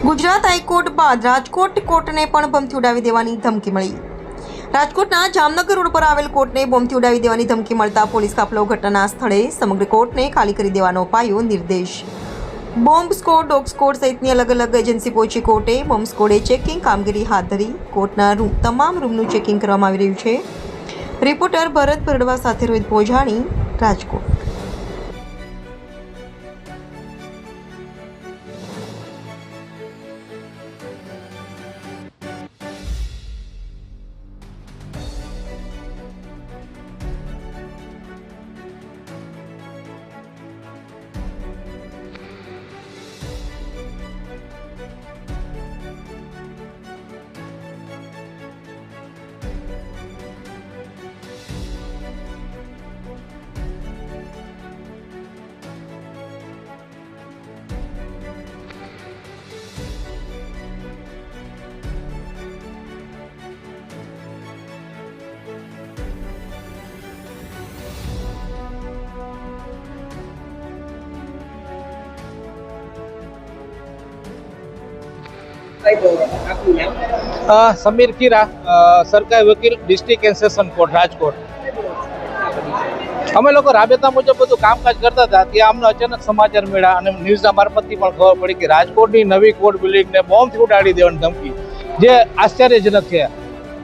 Gujarat high court બાદ રાજકોટ કોર્ટને પણ બોમ્બથી ઉડાવી દેવાની ધમકી મળી। રાજકોટના જામનગર રોડ પર આવેલ કોર્ટને બોમ્બથી ઉડાવી દેવાની ધમકી મળતા પોલીસ કાફલો ઘટનાના સ્થળે સમગ્ર કોર્ટને ખાલી કરી દેવાનો અપાયો નિર્દેશ। બોમ્બ સ્કોડ, ડોગ સ્કોડ સહિતની અલગ અલગ એજન્સી પહોંચી કોર્ટે બોમ્બ સ્કોડે ચેકિંગ કામગીરી હાથ ધરી કોર્ટના તમામ રૂમનું ચેકિંગ કરવામાં આવી રહ્યું છે। રિપોર્ટર ભરત ભરડવા સાથે રોહિત પોજાણી, રાજકોટ। समीर कीरा, सरकारी वकील, district and session court Rajkot. અમે લોકો રાબેતા મુજબ બધું કામકાજ કરતા હતા ત્યાં અમને અચાનક સમાચાર મળ્યા અને ન્યૂઝના મારફતથી પણ ખબર પડી કે રાજકોટની નવી કોર્ટ બિલ્ડિંગને બોમ્બથી ઉડાડી દેવાની ધમકી, જે આશ્ચર્યજનક છે।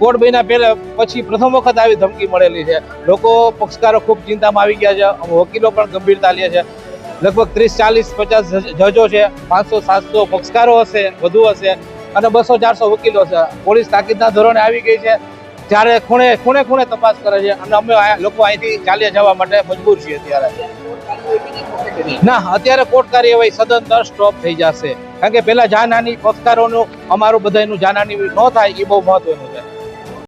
કોર્ટ બન્યા પહેલા પછી પ્રથમ વખત આવી ધમકી મળેલી છે। લોકો પક્ષકારો ખૂબ ચિંતામાં આવી ગયા છે, વકીલો પણ ગંભીરતા લે છે। લગભગ 30, 40, 50 જજો છે, 500, 700 પક્ષકારો હશે, વધુ હશે અને 200, 400 વકીલો છે। પોલીસ તાકીદના ધોરણે આવી ગઈ છે, ત્યારે ખૂણે તપાસ કરે છે અને અમે લોકો અહીંથી ચાલ્યા જવા માટે મજબૂર છીએ। ના, અત્યારે કોર્ટ કાર્યવાહી સદંતર સ્ટોપ થઈ જશે, કારણ કે પેલા જાનહાની પક્ષકારોનું અમારું બધાનું જાનહાની ન થાય એ બહુ મહત્વનું છે।